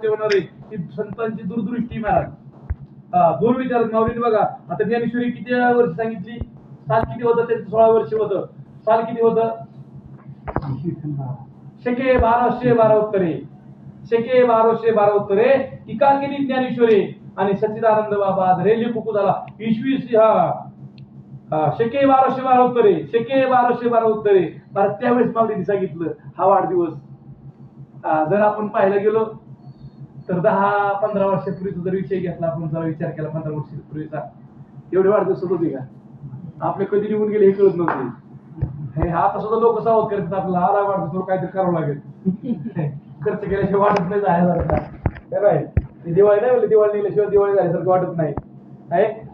होणार आहे की संतांची दूरदृष्टी महाराज. दोन विचार माऊलीने बघा. आता ज्ञानेश्वरी किती वर्ष सांगितली? साल किती होतं? त्यांचं 16 वर्ष होतं. साल किती होतं? शके 1212 उत्तरे. शके 1212 उत्तरे टीका केली ज्ञानेश्वरी आणि सच्चिदानंद बाबा रेल्वे कुकू झाला. इसवी शके 1212 उत्तरे. शके 1212 उत्तरे. बरं, त्यावेळेस माऊलीने सांगितलं हा वाढदिवस जर आपण पाहायला गेलो तर 10-15 वर्षापूर्वीचा जर विषय घेतला, आपण जरा विचार केला 15 वर्षापूर्वीचा, एवढे वाढदिवस होते का? आपले कधी निघून गेले हे कळत नव्हते. हे आता सुद्धा लोक सावध करतात आपल्याला, आला वाढदिवस काहीतरी करावं लागेल. खर्च केल्याशिवाय वाटत नाही जायला. दिवाळी नाही म्हणले, दिवाळी निघल्याशिवाय दिवाळी झाल्यासारखं वाटत नाही.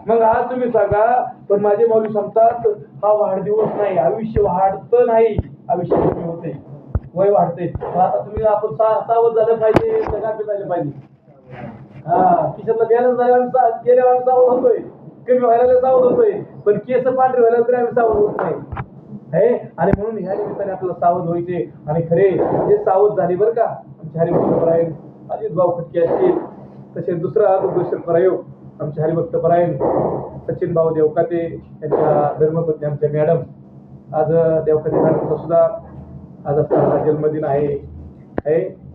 मग आज तुम्ही सांगा, पण माझे माऊली सांगतात हा वाढदिवस नाही, आयुष्य वाढतं नाही, आयुष्य कमी होते, वय वाढते. आता तुम्ही आपण सावध झालं पाहिजे, सगळं झालं पाहिजे. खिशातला बॅलन्स गेल्यावर आम्ही सावध होतोय, कमी व्हायला सावध होतोय, पण केस पांढरे व्हायला तरी आम्ही सावध होत नाही. आणि म्हणून ह्या निमित्ताने आपल्याला सावध व्हायचे. आणि खरे जे सावध झाले बरं का, आमचे हरिभक्त परायण अजित भाऊ खटके असतील, तसेच दुसरा दुर्गेश्वर प्रयोग आमचे हरिभक्त परायण सचिन भाऊ देवकाते यांच्या धर्मपत्नी आमच्या मॅडम. आज देवकाते मॅडमचा सुद्धा आज असताना जन्मदिन आहे.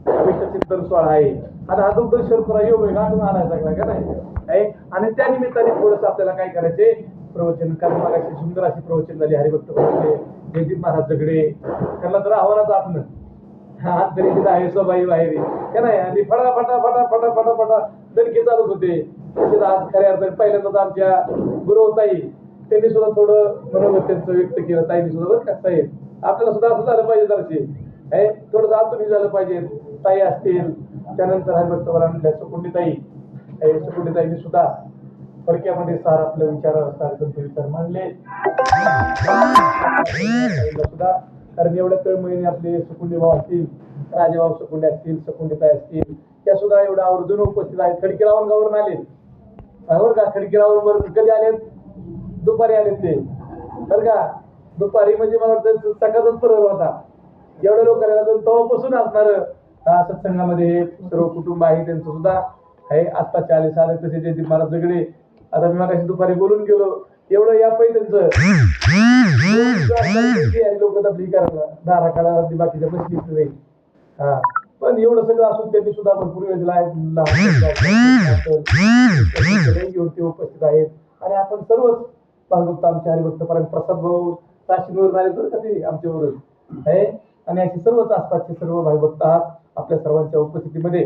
अभिष्ट चिंतन सोहळा आहे. आता हा दुर्गेश्वर प्रयोग गाठून आलाय सगळा का नाही. आणि त्या निमित्ताने थोडस आपल्याला काय करायचे, प्रवचन. कारण मग अशी सुंदर अशी प्रवचन झाली हरिभक्त परायणचे जयदीप महाराज झगडे. त्यांना तर आव्हानाचं आपलं हात तरी तिथं आहे सबाई बाहेर का नाही. आणि फटाफटा फटाफटा फटाफटा दणके चालूच होते. तसेच आज खऱ्या अर्थाने पहिल्यांदाच आमच्या गुरुताई त्यांनी सुद्धा थोडं मनोगत त्यांचं व्यक्त केलं. ताईंनी सुद्धा बरं का, साहेब आपल्याला सुद्धा असं झालं पाहिजे जराशी, थोडंसं आतून झालं पाहिजे. ताई असतील, त्यानंतर हरिभक्त परायण सुकुंडीताईंनी सुद्धा थोडक्यामध्ये सार आपलं विचार मांडले सुद्धा. कारण एवढ्या तळमळीने आपले सुकुंडी भाऊ असतील, राजेभाऊ सुकुंडे असतील, सुकुंडीताई असतील, त्या सुद्धा एवढ्या आवर्जून उपस्थित आहेत. खडकीरावण गावावरून आले बरं का. खडकीरावण कधी आलेत? दुपारी आलेत ते बरं का. दुपारी म्हणजे मला वाटतं सकाळचाच प्रहर होता. एवढ्या लोकांना तेव्हापासून असणार सत्संगामध्ये सर्व कुटुंब आहे त्यांचं सुद्धा आहे. आत्ताच्या आले साधक तसे जयदीप महाराज झगडे. आता मी मागाशी दुपारी बोलून गेलो, एवढं या पाहिजे त्यांचं लोक तबली करायला दारा काढा बाकीच्या बसली नाही. पण एवढं सगळं असून त्यांनी सुद्धा भरपूर वेळेला उपस्थित आहेत. आणि आपण सर्वच भागवत आमच्या हरिभक्त परायण प्रसाद भाऊ काशीवरून आले बरं का ते आमच्यावरून आहे. आणि असे सर्वच आसपासचे सर्व भागवत आहात. आपल्या सर्वांच्या उपस्थितीमध्ये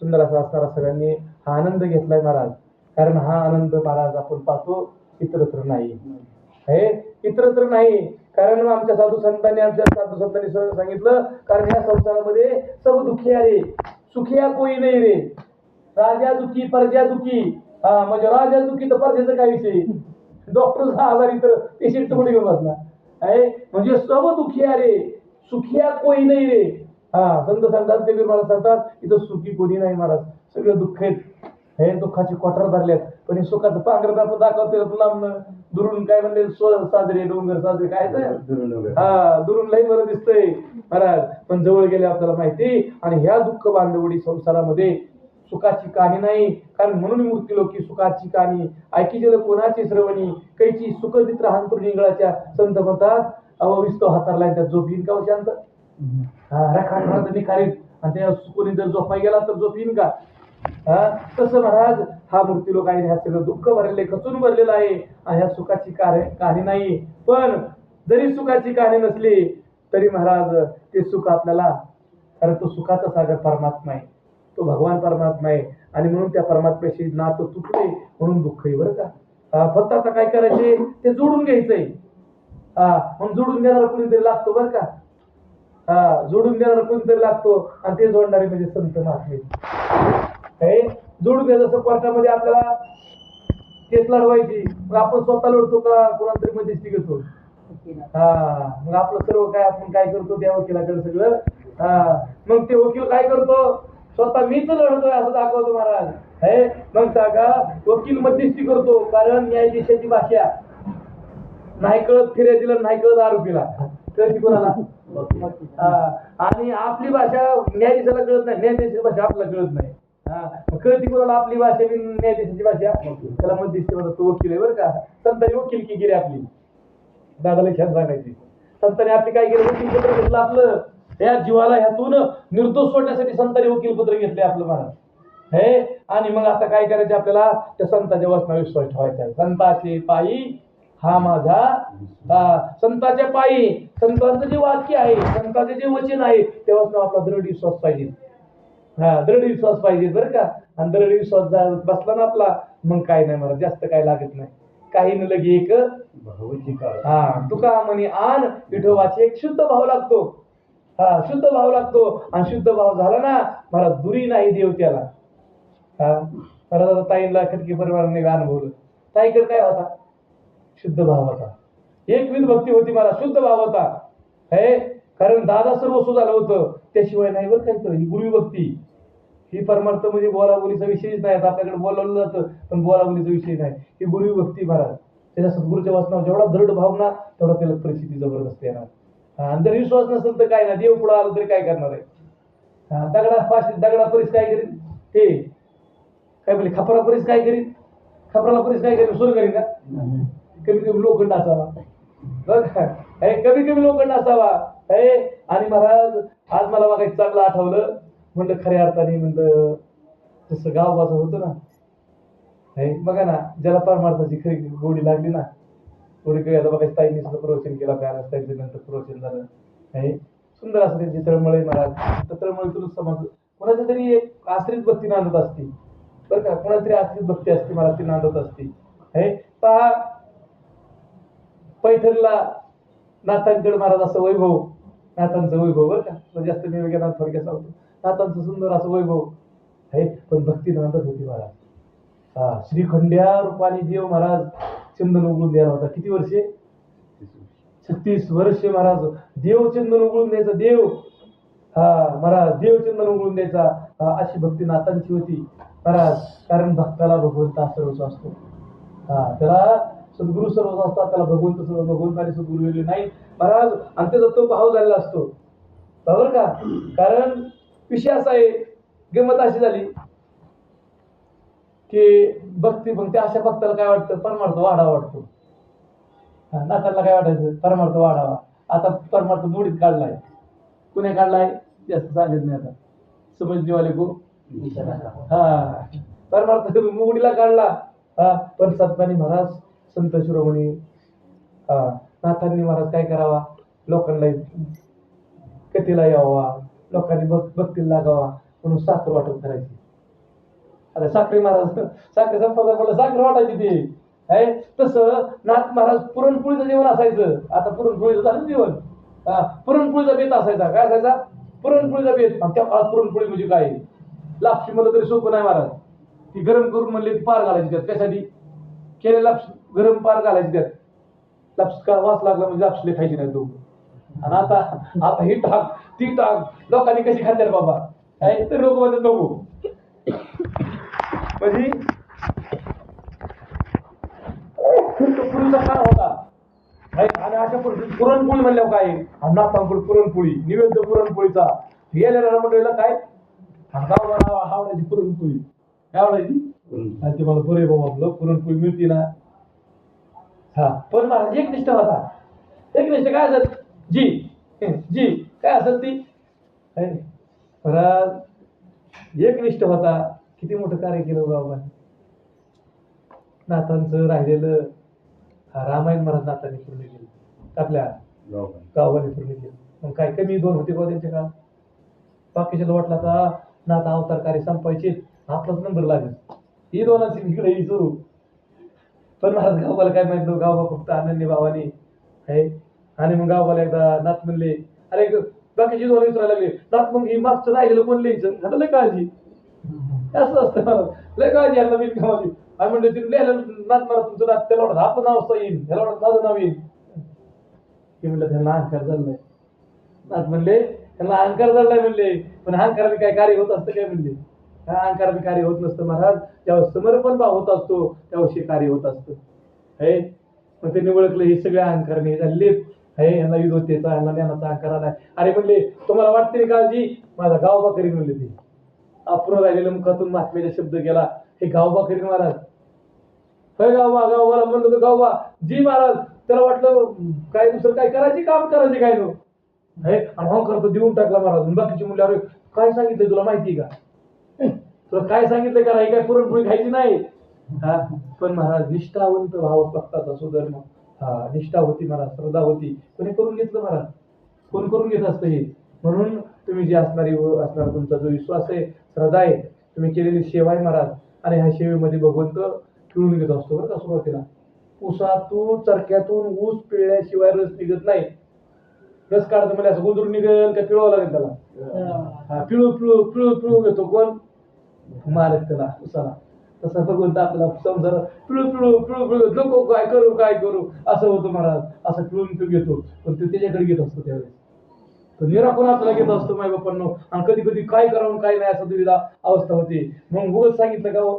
सुंदर असा असणारा सगळ्यांनी हा आनंद घेतलाय महाराज. कारण हा आनंद महाराज आपण पाहतो इतरत्र नाही, इतरत्र नाही. कारण आमच्या साधू संतांनी सांगितलं, कारण या संसारामध्ये सब दुखिया रे, सुखिया कोई नाही रे. राजा दुखी प्रजा दुखी. म्हणजे राजा दुखी तर प्रजेचा काय विषय, डॉक्टर आजारी तर पेशंट कुठे घेऊन बसला म्हणजे सब दुखिया रे, सुखिया कोई नाही रे. संत सांगतात, ते मला सांगतात इथं सुखी कोणी नाही महाराज, सगळं दुःख आहेत. हे दुःखाची कोठार धरल्यात, पण हे सुखाचं पांघर आपण दाखवते लांबनं दुरून. काय म्हणले, साजरे डोंगर साजरे काय दुरून लई बरं दिसतंय महाराज, पण जवळ गेले आपल्याला माहिती. आणि ह्या दुःख बांधवडी संसारामध्ये सुखाची कहाणी नाही. कारण म्हणून मूर्ती लोकी सुखाची कहाणी ऐकी गेलं कोणाची श्रवणी, कैची सुखदित राहणपूर निंगळाच्या. संत म्हणतात अविस्तो हातारला त्यात झोप येईन का शांत, राखाड निखारीत. आणि त्या कोणी जर झोपाय गेला तर झोप येईन का. तसं महाराज हा मूर्ती लोक आहे, ह्या सगळं दुःख भरलेलं खचून भरलेलं आहे. ह्या सुखाची कहाणी नाही. पण जरी सुखाची कहाणी नसली तरी महाराज ते सुख आपल्याला, कारण तो सुखाचा सागर परमात्मा आहे, तो भगवान परमात्मा आहे. आणि म्हणून त्या परमात्म्याशी नातं तुटले म्हणून दुःख आहे बरं का. फक्त आता काय करायचे, ते जोडून घ्यायचंय. म्हणून जोडून देणारा कोणीतरी लागतो बरं का. जोडून देणारा कोणीतरी लागतो, आणि ते जोडणारे म्हणजे संत महात्मे. जोडून द्या. जसं कोर्टामध्ये आपल्याला केस लढवायची, मग आपण स्वतः लढतो का कोणाला तरी मध्यस्थी घेतो. मग आपलं सर्व काय आपण काय करतो, त्या वकिलाकडे सगळं. मग ते वकील काय करतो, स्वतः मीच लढतोय असं दाखवतो महाराज. मग सांगा, वकील मध्यस्थी करतो, कारण न्यायाधीशाची भाषा नाही कळत फिर्यादीला, नाही कळत आरोपीला, कळती कोणाला. आणि आपली भाषा न्यायाधीशाला कळत नाही, न्यायाधीशाची भाषा आपल्याला कळत नाही. कळती कोणाला आपली भाषा बी न्यायाधीशाची भाषा, त्याला मध्यस्थी म्हणतात तो वकील आहे बरं का. संतांनी वकीलकी केली आपली, दादाला छान सांगायची. संतांनी आपली काय केलं, वकीलपत्र घेतलं आपलं, या जीवाला ह्यातून निर्दोष सोडण्यासाठी संतांनी वकीलपत्र घेतले आपलं महाराज हे. आणि मग आता काय करायचे आपल्याला, त्या संतांच्या वचनावर विश्वास ठेवायचा आहे. संताचे पायी हा माझा, संतांच्या पायी, संतांचं जे वाक्य आहे, संतांचे जे वचन आहे, तेव्हा आपला दृढ विश्वास पाहिजे. दृढ विश्वास पाहिजे बरं का. आणि दृढ विश्वास बसला ना आपला, मग काय नाही मला जास्त काय लागत नाही. काही न लगे एक तुका म्हणे आण विठोबाचे एक शुद्ध भाव लागतो. शुद्ध भाव लागतो. आणि शुद्ध भाव झाला ना मला दुरी नाही देव त्याला. परत आता ताईंना खटके परिवाराने अनुभवलं. ताईकडे काय होता, शुद्ध भाव होता, एकविध भक्ती होती, मला शुद्ध भाव होता हे. कारण दादा सर्वस्व झालं होतं, त्याशिवाय नाही बरं काय. ही गुरु भक्ती, ही परमार्थ म्हणजे बोलाबोलीचा विषयच नाही. आपल्याकडे बोलावलं जातं पण बोलाबोलीचा विषय नाही. ही गुरु भक्ती महाराज. त्याच्या सद्गुरूच्या वाचनावर जेवढा दृढ भाव ना, तेवढा त्याला परिस्थिती जबरदस्त येणार. आणि जर विश्वास नसेल तर काय ना, देव पुढे आलं तरी काय करणार आहे. दगडा परीस काय करीत, ते काय बोलले, खपरा परीस काय करीत, खपराला परीस काय करीत, सुरू करीन का. कमी कमी लोखंड असावा बघ, कमी कमी लोखंड असावा हे. आणि महाराज आज मला बघायचं चांगलं आठवलं, म्हणलं खऱ्या अर्थाने म्हणलं जसं गावबाचं होतं ना हे, बघा ना, ज्याला परमार्थाची खरी गोडी लागली ना, गोडी काही आता बघायचं. ताईंनी सुद्धा प्रवचन केला, त्यानंतर ताईंचं नंतर प्रवचन झालं हे. सुंदर असं त्यांची तळमळे महाराज. तर तळमळे तुला समज कोणाच्या तरी एक आश्रित भक्ती नांदत असते बरं का, कोणाची तरी आश्रित भक्ती असते, मला ती नांदत असते हे. पहा पैठणला नाथांकडे महाराज असं वैभव, नाथांचं वैभव बरं का, जास्त मी वगैरे थोडक्यात सांगतो. नाथांचं सुंदर असं वैभव आहे, पण भक्ती नांदत होती महाराज. श्रीखंड्या रूपाने देव महाराज चंदन उघडून द्यायला होता. किती वर्षे, 36 वर्षे महाराज देव चंदन उघडून द्यायचा. देव महाराज देव चंदन उघडून द्यायचा. अशी भक्ती नाथांची होती महाराज. कारण भक्ताला भगवंत सर्वच असतो. त्याला सद्गुरू सर्वच असतात, त्याला भगवंत सर्व, भगवंत आणि सद्गुरू वेगळे नाही महाराज. आणि त्याचा तो भाव झालेला असतो बरोबर का. कारण विषय असा आहे, गंमत अशी झाली की भक्ती मग त्या अशा भक्ताला काय वाटतं, परमार्थ वाढावा वाटतो. नाथांना काय वाटायचं, परमार्थ वाढावा. आता परमार्थ मोडीत काढलाय. कुणी काढलाय जास्त सांगत नाही आता, समजणेवाले को. परमार्थ मोडीला काढला. पण संतांनी महाराज, संत शिरोमणी नाथांनी महाराज काय करावा, लोकांना कथेला यावा, लोकांनी भक्तीला लागावा म्हणून साखर वाटप करायची. आता साखरे महाराज, साखरे संपादक म्हणलं साखर वाटायची ती आहे. तसं नाथ महाराज पुरणपोळीचं जेवण असायचं. आता पुरणपोळीचं झालं जेवण, पुरणपोळीचा बेत असायचा. काय असायचा, पुरणपोळीचा बेत. त्या काळात पुरणपोळी म्हणजे काय, लापशी म्हणलं तरी सोपं नाही महाराज. ती गरम करून म्हणले ती पार घालायची त्यात, कशासाठी केले लापशी, गरम पार घालायची त्यात. लापशी का वास लागला म्हणजे लापशीले खायची नाही तो. आणि आता ही टाक ती टाक, लोकांनी कशी खात्यात बाबा, तर लोक म्हणतात नको. म्हणजे पुरणचा काळ होता. आणि अशा पुरणपोळी म्हणल्यावर काय, नाथांकडे पुरणपोळी, निवेद्य पुरणपोळीचा. गेलेल्या मंडळीला काय आवडायची पुरणपोळी, काय आवडायची. आणि ते मला बरे बाबा आपलं पुरणपोळी मिळते ना. पण महाराज एक निष्ठा होता. एक निष्ठा काय असत, जी जी काय असत ती महाराज एक निष्ठा होता. किती मोठं कार्य केलं बाबा नाथांचं राहिलेलं. रामायण महाराज नाथांनी पूर्ण केलं, आपल्या गावाने पूर्ण केलं. मग काय कमी दोन होते का त्यांच्या काळात, बाकीच्या वाटला का नाथ अवतार कार्य संपायचे, आपलाच नंबर लागेल. ही दोनाची इकडे ही सुरू. पण महाराज गावाला काय माहित, गावा फक्त अनन्य भावाने आहे. आणि मग गावाला एकदा नाथ म्हणले, अरे बाकीची दोन विचारायला लागले, नाथ मग ही मागचं राहिलेलं कोण लिहायचं, झालं लय काळजी. असं असतं लय काळजी यायला बिन कामाची. आणि म्हणले तिथे लिहायला नाथ मला तुमचं नाथ, त्याला वाटत आपलं नाव असं येईल, त्याला वाटत माझं नाव येईल. ते म्हणलं त्यांना अहंकार झालाय. नाथ म्हणले त्यांना अहंकार झालाय म्हणले, पण अहंकाराने काय कार्य होत असतं काय म्हणले. अहंकाराने कार्य होत नसतं महाराज. जेव्हा समर्पण भाव होत असतो तेव्हा कार्य होत असतं. मग त्यांनी ओळखलं हे सगळे अहंकाराने झालेले. हे यांना विद्वत्तेचा यांना ज्ञानाचा अंकार आलाय. अरे म्हणले तुम्हाला वाटते काळजी, माझा गावबा करीन म्हणले ते. अपूर्ण राहिलेल्या मुखातून महात्म्याचा शब्द गेला, हे गावबा करीन महाराज. होय गावबाला म्हणलं तर गावबा जी महाराज. त्याला वाटलं काय दुसरं काय करायचे, काम करायचे काय नो हे, आणि हा करतो देऊन टाकला महाराज. बाकीची मुले अरे काय सांगितलंय तुला माहिती का, तुला काय सांगितलंय का, हे काय पुरणपोळी खायची नाही. हा पण महाराज निष्ठावंत भाव भक्ताचा सुधर्म, हा निष्ठा होती महाराज, श्रद्धा होती. कोणी करून घेतलं महाराज, कोण करून घेत असतं हे. म्हणून तुम्ही जे असणार तुमचा जो विश्वास आहे, श्रद्धा आहे, तुम्ही केलेली सेवा आहे महाराज. आणि ह्या सेवेमध्ये भगवंत पिळून घेत असतो बरं का. सुरुवातीला ऊसातून चरख्यातून ऊस पिळल्याशिवाय रस निघत नाही. रस काढतो म्हणजे असं गोदरून निघेल का पिळवावं लागेल त्याला. पिळू पिळू पिळू पिळू घेतो कोण, मालक त्याला उसाला. तसं भगवंत आपला संसार पिळू पिळू पिळू पिळू नको काय करू असं होतं महाराज. असं पिळून पिळू घेतो, पण तो त्याच्याकडे घेत असतो त्यावेळेस. तो निराकून आपल्याला घेत असतो माय बापांनो. आणि कधी कधी काय करावं काय नाही असं दुविधा अवस्था होती. मग उगाच सांगितलं का हो,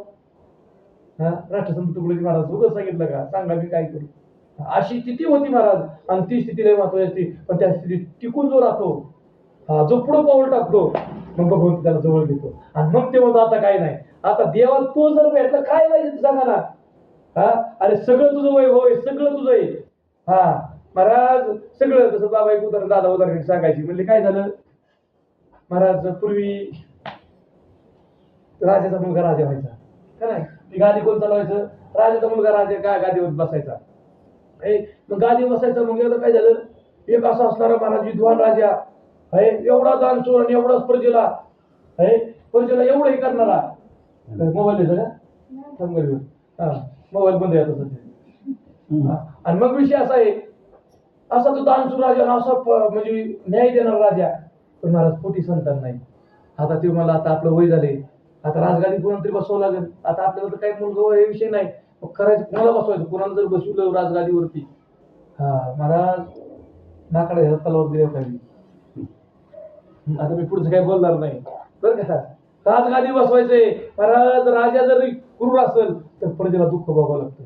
राष्ट्रसंत तुकडोजी महाराज उगाच सांगितलं का, सांगा मी काय करू. अशी स्थिती होती महाराज. आणि ती स्थिती लय महत्वाची असते. पण त्या स्थितीत टिकून जो राहतो, हा जो पुढं पाऊल टाकतो, मग भगवंत त्याला जवळ घेतो. आणि मग ते म्हणतो आता काय नाही, आता देवा तो जर भेटला काय पाहिजे सांगा ना. हा अरे सगळं तुझं वैभव आहे, सगळं तुझं आहे. हा महाराज सगळं. तसं बाबा एक उदाहरण, दादा उदाहरण सांगायची म्हणजे काय झालं महाराज. पूर्वी राजाचा मुलगा राजा व्हायचा का नाही. ती गादी कोण चालवायचं, राजाचा मुलगा राजा काय गादीवर बसायचा. मग गादी बसायचं. मग एकदा काय झालं, एक असा असणारा महाराज विद्वान राजा आहे, एवढा दानशूर आणि एवढाच प्रजेला आहे, प्रजेला एवढं हे करणारा. मोबाईल सगळं हा मोबाईल बंद आहे आता सध्या. आणि मग विषय असा आहे, असा तो दानशूर राजा, असा म्हणजे न्याय देणारा राजा. पण महाराज पोटी संतान नाही. आता ते मला आता आपलं वय झाले, आता राजगादी कोणाला तरी बसवावं लागेल. आता आपल्याला तर काही मुलगा हे विषय नाही, मग करायचं कोणाला बसवायचं. कोणाला जर बसवलं राजगादीवरती, हा महाराज नाकडे तलवार दिल्या पाहिजे. आता मी पुढचं काही बोलणार नाही बरं का. राजगादी बसवायचंय महाराज. राजा जर क्रूर असेल तर प्रजेला दुःख भोगावं लागतं.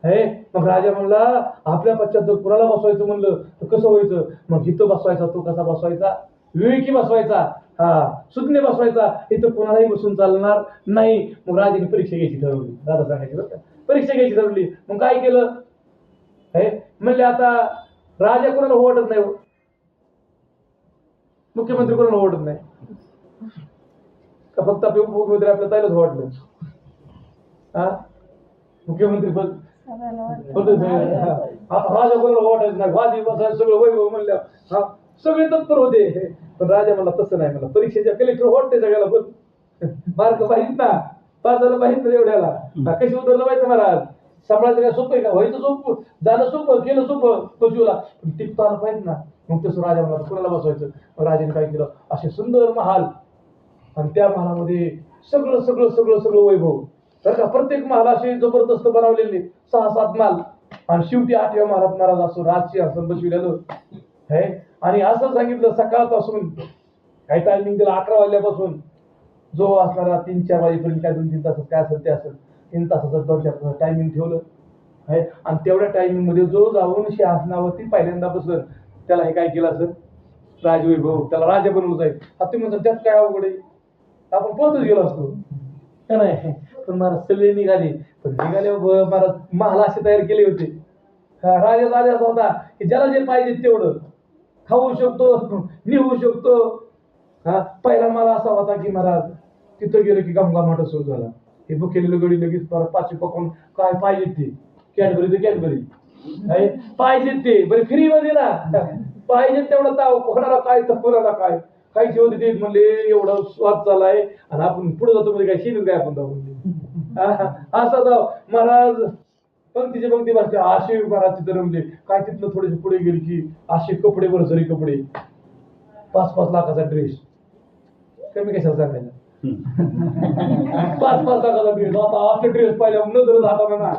हे मग राजा म्हणला आपल्या पश्चात जर कुणाला बसवायचं म्हणलं तर कसं व्हायचं. मग इथं बसवायचा, तो कसा बसवायचा, विवेकी बसवायचा, हा सुज्ञ बसवायचा. इथं कोणालाही बसून चालणार नाही. मग राजाने परीक्षा घ्यायची ठरवली. दादा सांगायची बरं का, परीक्षा घ्यायची ठरवली. मग काय केलं, हे म्हणले आता राजा कोणाला ओढत नाही, मुख्यमंत्री कोणाला ओढत नाही का, फक्त आपले उपमुख्यमंत्री आपल्या ताईलाच वाटलं. हा मुख्यमंत्री पद राजा कोणाला वाटायचं नाही. वादी बसायला सगळं वैभव म्हणल्या, हा सगळे तत्पर होते. पण राजा मला तसं नाही, मला परीक्षेच्या कलेक्टर वाटते सगळ्याला, पण मार्क पाहिजे ना, पास झालं पाहिजे ना एवढ्याला. कशी उतरलं पाहिजे महाराज. सांभाळायचं काय सोपं आहे का, व्हायचं सोपं, जाणं सोपं, केलं सोपं, पशुला टिकता आलं पाहिजे ना. मग तसं राजा मला कोणाला बसवायचं. राजाने काय केलं, असे सुंदर महाल, आणि त्या महालामध्ये सगळं सगळं सगळं सगळं वैभव बरं का. प्रत्येक महाल असे जबरदस्त बनवलेले 6-7 महाल. आणि शेवटी 8व्या महालात महाराज असं राजसिंहासन बसविलेलं आहे. आणि असं सांगितलं सकाळपासून काही टायमिंग दिला 11 वाजल्यापासून जो असणारा 3-4 वाजेपर्यंत काय 2-3 तास काय असेल ते असेल, 3 तासाचं 2-4 टायमिंग ठेवलं आहे. आणि तेवढ्या टायमिंग मध्ये जो जाऊन सिंहासनावरती पहिल्यांदा बसलं त्याला हे काय केलं असेल, राजवैभव, त्याला राजा बनवलं जाईल. आता तुम्ही म्हणता त्यात काय अवघड आहे, आपण पळतच गेलो असतो का नाही. पण महाराज सगळे निघाले. पण निघाले महाराज महाल असे तयार केले होते. राजा असा होता की ज्याला जे पाहिजे तेवढं खाऊ शकतो, निघू शकतो. हा पहिला मला असा होता की महाराज तिथं गेलो की गमगमाट सुरू झाला. हे बुकेलेलं गडी लगेच पाचवी पकडून काय पाहिजे ते कॅडबरी ते कॅडबरी पाहिजे ते बरे फ्री मध्ये ना, पाहिजे तेवढं ताव, कोणाला काय तर कोणाला काय खायची होती ते म्हणले एवढा स्वाद चालाय. आणि आपण पुढे जातो म्हणजे काय शिकत काय आपण जाऊ असा जाऊ महाराज. पंक्तीचे पंक्ती बसले असे महाराज तिथं रमले. काय तिथलं थोडेसे पुढे गेले की असे कपडे भरसरी कपडे, 5-5 लाखाचा ड्रेस. कमी कशाला सांगायचं 5-5 लाखाचा ड्रेस. आता असले ड्रेस पाहिल्या नजर हाताला ना,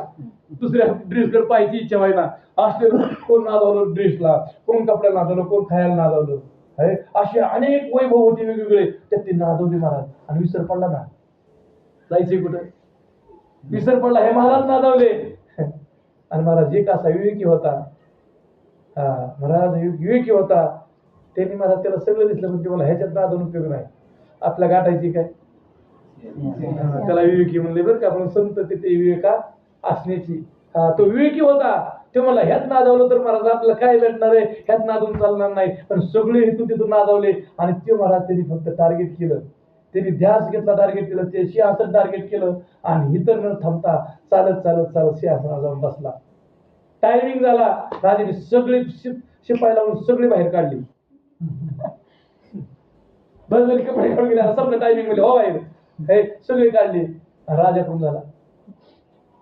दुसऱ्या ड्रेसकडे पाहायची इच्छा व्हायना. असले कोण नादावलं ड्रेसला, कोण कपड्याला नादवलं, कोण खायला नादवलं. असे अनेक वैभव होते वेगवेगळे, त्यात ते नादवले महाराज. आणि विसर पडला ना, जायचे कुठं, विसर पडला, हे महाराज नादवले. आणि महाराज एक असा विवेकी होता, महाराज विवेकी होता. त्यांनी मला त्याला सगळं दिसलं, म्हणजे मला ह्याच्यात नादून उपयोग नाही. आपल्या गाठायची काय त्याला विवेकी म्हणले बरं का. आपण संत तिथे विवेका असण्याची. तो विवेकी होता. ते मला ह्यात नादावलं तर महाराज आपल्याला काय भेटणार आहे, ह्यात नादून चालणार नाही. पण सगळे हेतू तिथून नादावले आणि ते महाराज त्यांनी फक्त टार्गेट केलं. त्यांनी ध्यास घेतला, टार्गेट केलं, ते सिंहासन टार्गेट केलं आणि इतर न थांबता चालत चालत चालत सिंहासनावर जाऊन बसला. टायमिंग झाला, राजाने सगळे शिपाई लावून सगळे बाहेर काढले. बस जरी कपडे काढून गेले समजा टायमिंग मध्ये हो बाहेर हे सगळे काढले. राजा कोण झाला?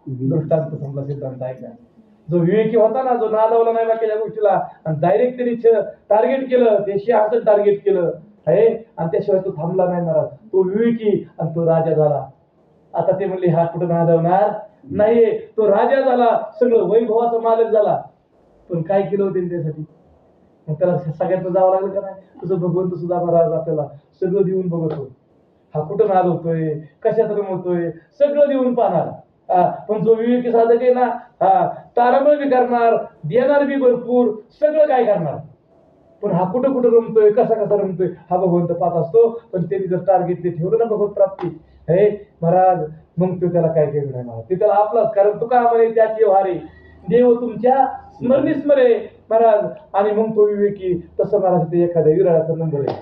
दृष्टांत संपला, सिद्धांत ऐकला. जो विवेकी होता ना, जो नादावला नाही बाकीच्या गोष्टीला आणि डायरेक्ट त्यांनी टार्गेट केलं, ते सिंहासन टार्गेट केलं आहे आणि त्याशिवाय तो थांबला नाही महाराज. तो विवेकी आणि तो राजा झाला. आता ते म्हणले हा कुठं नादावणार नाहीये, तो राजा झाला, सगळं वैभवाचा मालक झाला. पण काय केलं होतं त्यासाठी? मग त्याला सगळ्यांना जावं लागलं का नाही? तुझं भगवंत सुद्धा महाराज आपल्याला सगळं देऊन बघतो. हा कुठं नाद होतोय, कशात रमवतोय, सगळं देऊन पाहणार. पण जो विवेकी साधक आहे ना, तारांबळ बी करणार, देणार बी भरपूर, सगळं काय करणार. पण हा कुठं कुठं रमतोय, कसा कसा रमतोय हा भगवंत पाहत असतो. पण त्यांनी जर टार्गेट ते ठेवलं ना भगवत प्राप्ती हे महाराज, मग तो त्याला काय काही नाही महाराज. ते त्याला आपलाच. कारण तुका म्हणे त्याचे वारे देव तुमच्या स्मरणी स्मरे महाराज. आणि मग तो विवेकी तसं महाराज ते एखाद्या विरळाचा नंबर आहे.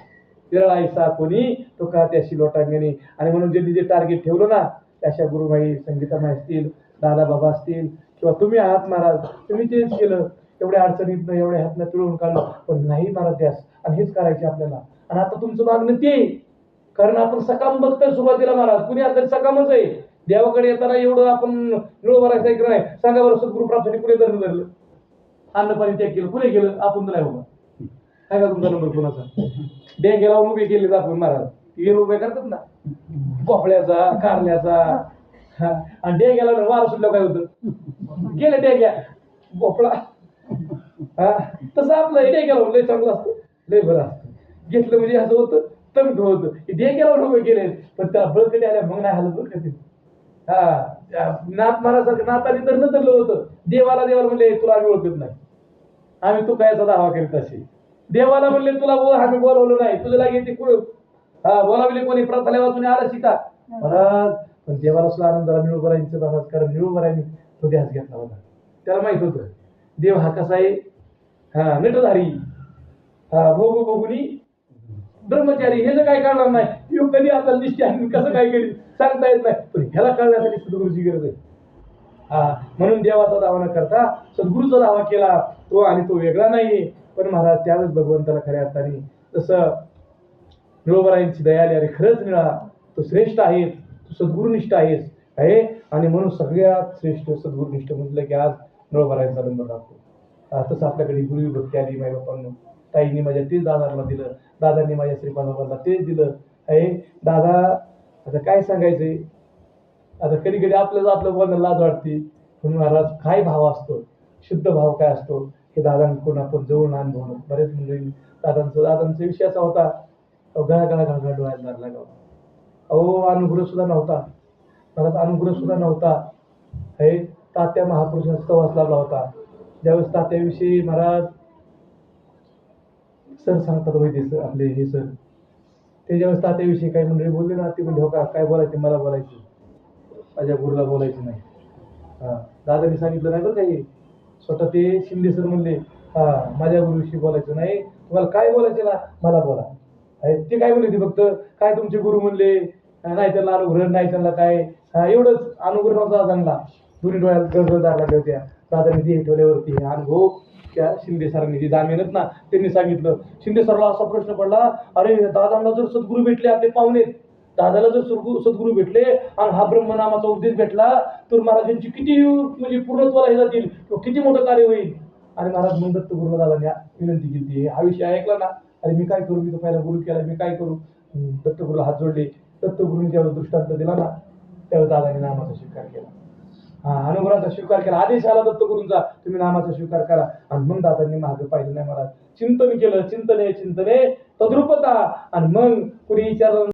विरळा ऐसा कोणी तो का त्याशी लोटांगणी. आणि म्हणून ज्यांनी जे टार्गेट ठेवलं ना, अशा गुरुबाई संगीतामाई असतील, दादा बाबा असतील किंवा तुम्ही आहात महाराज, तुम्ही तेच केलं. एवढ्या अडचणीत एवढ्या हातनं पिळून काढलं, पण नाही महाराज द्यास. आणि हेच करायचे आपल्याला. आणि आता तुमचं मागणं ते, कारण आपण सकाम बघतोय सुरुवातीला महाराज, कुणी आता सकामच आहे. देवाकडे येताना एवढं आपण निळ भरायचं ऐकलं नाही. सांगा बरं, सद्गुरू प्राप्तीसाठी कुणी धरलं? अन्न पाणी त्याग केलं, कुणी केलं? आपण तर नाही बाबा. काय का तुमचा नंबर कुणाचा? डेंग्याला उभे केले आपण महाराज. हे उभे करतात ना, भोपळ्याचा, कारल्याचा. आणि डेंग्याला वारा सुटलं काय होतं? गेलं डेंग्या, भोपळा. तसं आपलं डेंग्याला लय चांगलं असतं, लय बरं असतं. घेतलं म्हणजे असं होतं, तंग होतं. डेंग्याला उभे केले, पण त्याला बळकटी आल्या मग नाही हालत बरं का. नाथ महाराजांसारखं नाताने तर नतरलं होतं. देवाला म्हणले तुला आम्ही ओळखत नाही, आम्ही तू कायचा दावा करीत असे. देवाला म्हणले तुला आम्ही बोलवलं नाही, तुझं लागे ते कुठं बोलावले कोणी? प्रथाला वाचून आला शिका महाराज. पण देवाला सुद्धा आनंद झाला निळूबरांचं महाराज. कारण निळूबरांनी तो ध्यास घेतला होता. त्याला माहित होतं देव हा कसा आहे, नटधारी, भोगू भोगुनी ब्रह्मचारी. हे जर काय करणार नाही, यो कधी आता निश्चय आणि कसं काय करी सांगता येत नाही. पण ह्याला कळण्यासाठी सद्गुरूची गरज आहे. म्हणून देवाचा दावा न करता सद्गुरूचा दावा केला तो, आणि तो वेगळा नाही. पण महाराज त्यावेळेस भगवंताला खऱ्या अर्थाने जसं निळोबरायांची दया आली, अरे खरंच निळा तो श्रेष्ठ आहे, तू सद्गुरुनिष्ठ आहेस आहे. आणि म्हणून सगळ्यात श्रेष्ठ सद्गुरुनिष्ठ म्हटलं की आज निळोबरायांचा नंबर लागतो. तसं आपल्याकडे गुरुविभक्ती आली. माई बापांनो, ताईंनी माझ्या तेच दादाला दिलं, दादांनी माझ्या श्रीपादाबाला तेच दिलं आहे. दादा आता काय सांगायचंय, आता कधी कधी आपलं बोलायला लाज वाटते. म्हणून महाराज काय भाव असतो, शुद्ध भाव काय असतो, हे दादांकडून आपण जवळ अनुभवलं. बरेच म्हणजे दादांचा विषय असा होता, गळा डोळ्याला लागला गाव. अहो अनुग्रह सुद्धा नव्हता मला, अनुग्रह सुद्धा नव्हता. हे तात्या महापुरुषांचा सहवास लाभला होता. ज्यावेळेस तात्याविषयी महाराज सर सांगतात, वैद्य सर आपले हे सर, ते ज्यावेळेस तात्याविषयी काही मंडळी बोलले ना, ते म्हणजे हो का काय बोलायचे, मला बोलायचं, माझ्या गुरुला बोलायचं नाही. दादांनी सांगितलं नाही बरं काही. स्वतः ते शिंदे सर म्हणले माझ्या गुरुविषयी बोलायचं नाही, तुम्हाला काय बोलायचं ना मला बोला. ते काय म्हणले, ते फक्त काय तुमचे गुरु म्हणले, नाही त्यांना अनुग्रह नाही, त्यांना काय एवढंच. अनुग्रह नव्हता दादांना. दोन्ही डोळ्यात गळगळ लागल्या होत्या. दादांनी ते ठेवल्यावरती अनुभव त्या शिंदे सरांनी जे जामीनच ना त्यांनी सांगितलं. शिंदे सरला असा प्रश्न पडला, अरे दादांना जर सद्गुरू भेटले, आपले पाहुणे दादाला जर सद्गुरू भेटले आणि हा ब्रह्मनामाचा उपदेश भेटला, तर महाराजांची किती म्हणजे पूर्णत्वाला हे जातील, किती मोठं कार्य होईल. आणि महाराज मग दत्तगुरू दादांनी विनंती केली, हा विषय ऐकला ना, अरे मी काय करू, मी तर पहिला गुरु केला, मी काय करू. दत्तगुरूला हात जोडले. दत्तगुरूंनी ज्यावेळेस दृष्टांत दिला ना, त्यावेळेस दादांनी नामाचा स्वीकार केला. अनुग्रहाचा स्वीकार केला. आदेश आला दत्तगुरूंचा, तुम्ही नामाचा स्वीकार करा. आणि मग दादांनी मागे पाहिलं नाही महाराज, चिंतन केलं. चिंतने तद्रुपता. आणि मग कुणी विचारलं